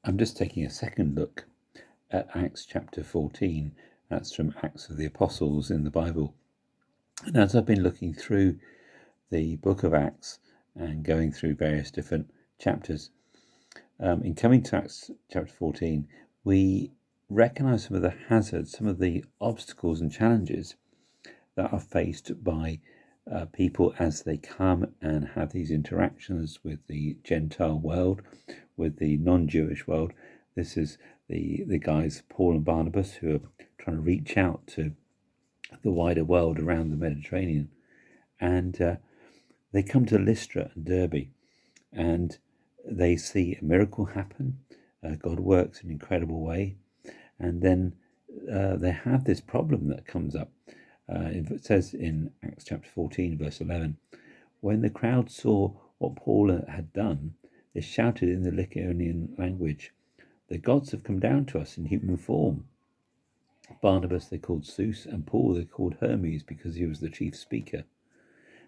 I'm just taking a second look at Acts chapter 14. That's from Acts of the Apostles in the Bible. And as I've been looking through the book of Acts and going through various different chapters, in coming to Acts chapter 14, we recognize some of the hazards, some of the obstacles and challenges that are faced by people as they come and have these interactions with the Gentile world, with the non-Jewish world. This is the guys, Paul and Barnabas, who are trying to reach out to the wider world around the Mediterranean. And they come to Lystra and Derbe, and they see a miracle happen. God works in an incredible way. And then they have this problem that comes up. It says in Acts chapter 14, verse 11, when the crowd saw what Paul had done, they shouted in the Lycaonian language, "The gods have come down to us in human form." Barnabas they called Zeus, and Paul they called Hermes because he was the chief speaker.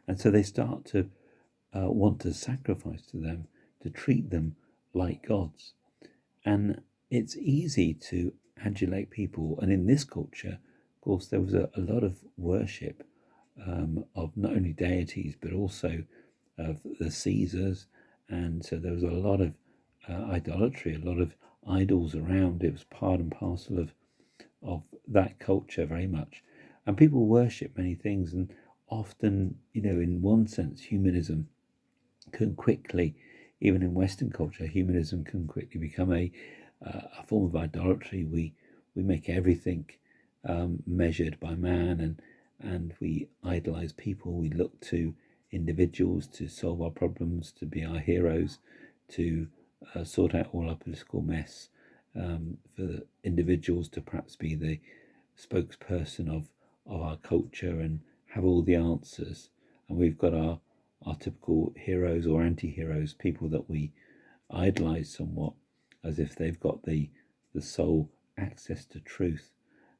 And so they start to want to sacrifice to them, to treat them like gods. And it's easy to adulate people. And in this culture, of course, there was a lot of worship of not only deities, but also of the Caesars. And so there was a lot of idolatry, a lot of idols around. It was part and parcel of that culture very much. And people worship many things. And often, in one sense, humanism can quickly, even in Western culture, humanism can quickly become a form of idolatry. We make everything measured by man, and we idolize people. We look to individuals to solve our problems, to be our heroes, to sort out all our political mess, for individuals to perhaps be the spokesperson of our culture and have all the answers. And we've got our typical heroes or anti-heroes, people that we idolize somewhat as if they've got the sole access to truth,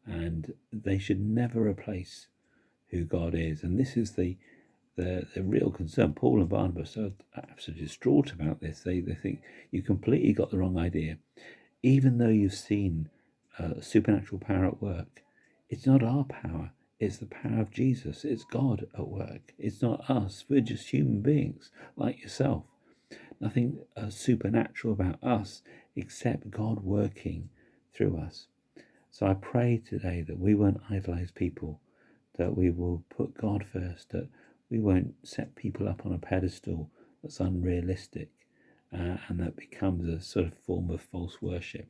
and they should never replace who God is. And this is the real concern. Paul and Barnabas are absolutely distraught about this. They think you completely got the wrong idea. Even though you've seen supernatural power at work, it's not our power. It's the power of Jesus. It's God at work. It's not us. We're just human beings like yourself. Nothing supernatural about us except God working through us. So I pray today that we won't idolize people, that we will put God first, that we won't set people up on a pedestal that's unrealistic and that becomes a sort of form of false worship.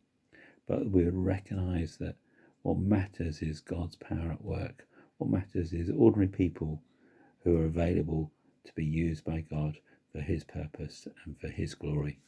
But we would recognize that what matters is God's power at work. What matters is ordinary people who are available to be used by God for his purpose and for his glory.